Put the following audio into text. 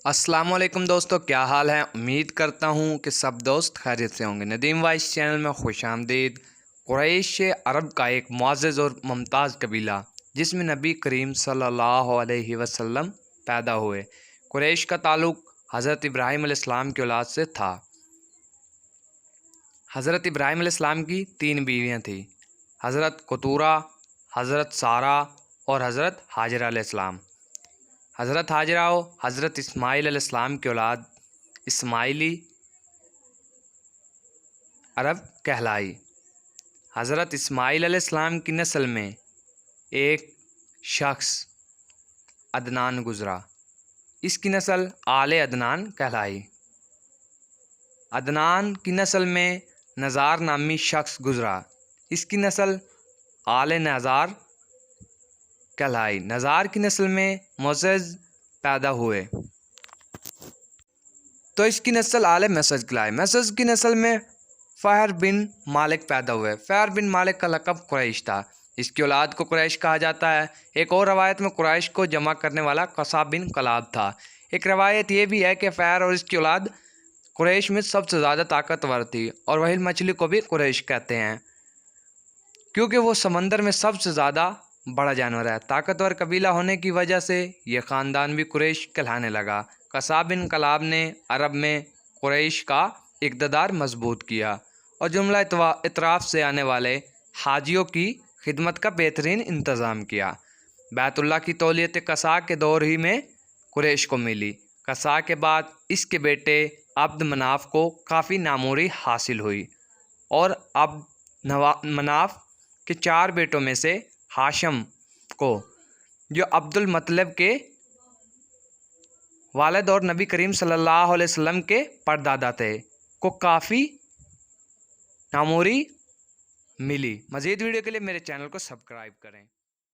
السلام علیکم دوستو، کیا حال ہے؟ امید کرتا ہوں کہ سب دوست خیریت سے ہوں گے۔ ندیم وائس چینل میں خوش آمدید۔ قریش عرب کا ایک معزز اور ممتاز قبیلہ جس میں نبی کریم صلی اللہ علیہ وسلم پیدا ہوئے۔ قریش کا تعلق حضرت ابراہیم علیہ السلام کی اولاد سے تھا۔ حضرت ابراہیم علیہ السلام کی 3 بیویاں تھیں، حضرت قطورہ، حضرت سارہ اور حضرت ہاجرہ علیہ السلام۔ حضرت ہاجرہ و حضرت اسماعیل علیہ السلام کی اولاد اسماعیلی عرب کہلائی۔ حضرت اسماعیل علیہ السلام کی نسل میں ایک شخص عدنان گزرا، اس کی نسل آل عدنان کہلائی۔ عدنان کی نسل میں نزار نامی شخص گزرا، اس کی نسل آل نزار کہلائی۔ نزار کی نسل میں معزز پیدا ہوئے تو اس کی نسل آل مسعود کہلائی۔ مسعود کی نسل میں فہر بن مالک پیدا ہوئے۔ فہر بن مالک کا لقب قریش تھا، اس کی اولاد کو قریش کہا جاتا ہے۔ ایک اور روایت میں قریش کو جمع کرنے والا قصاب بن کلاب تھا۔ ایک روایت یہ بھی ہے کہ فہر اور اس کی اولاد قریش میں سب سے زیادہ طاقتور تھی، اور وہیل مچھلی کو بھی قریش کہتے ہیں کیونکہ وہ سمندر میں سب سے زیادہ بڑا جانور ہے۔ طاقتور قبیلہ ہونے کی وجہ سے یہ خاندان بھی قریش کہلانے لگا۔ قصاب بن کلاب نے عرب میں قریش کا اقتدار مضبوط کیا اور جملہ اطراف سے آنے والے حاجیوں کی خدمت کا بہترین انتظام کیا۔ بیت اللہ کی تولیت قصا کے دور ہی میں قریش کو ملی۔ قصا کے بعد اس کے بیٹے عبد مناف کو کافی ناموری حاصل ہوئی، اور عبد مناف کے 4 بیٹوں میں سے ہاشم کو، جو عبد المطلب کے والد اور نبی کریم صلی اللہ علیہ وسلم کے پردادا تھے، کو کافی ناموری ملی۔ مزید ویڈیو کے لیے میرے چینل کو سبسکرائب کریں۔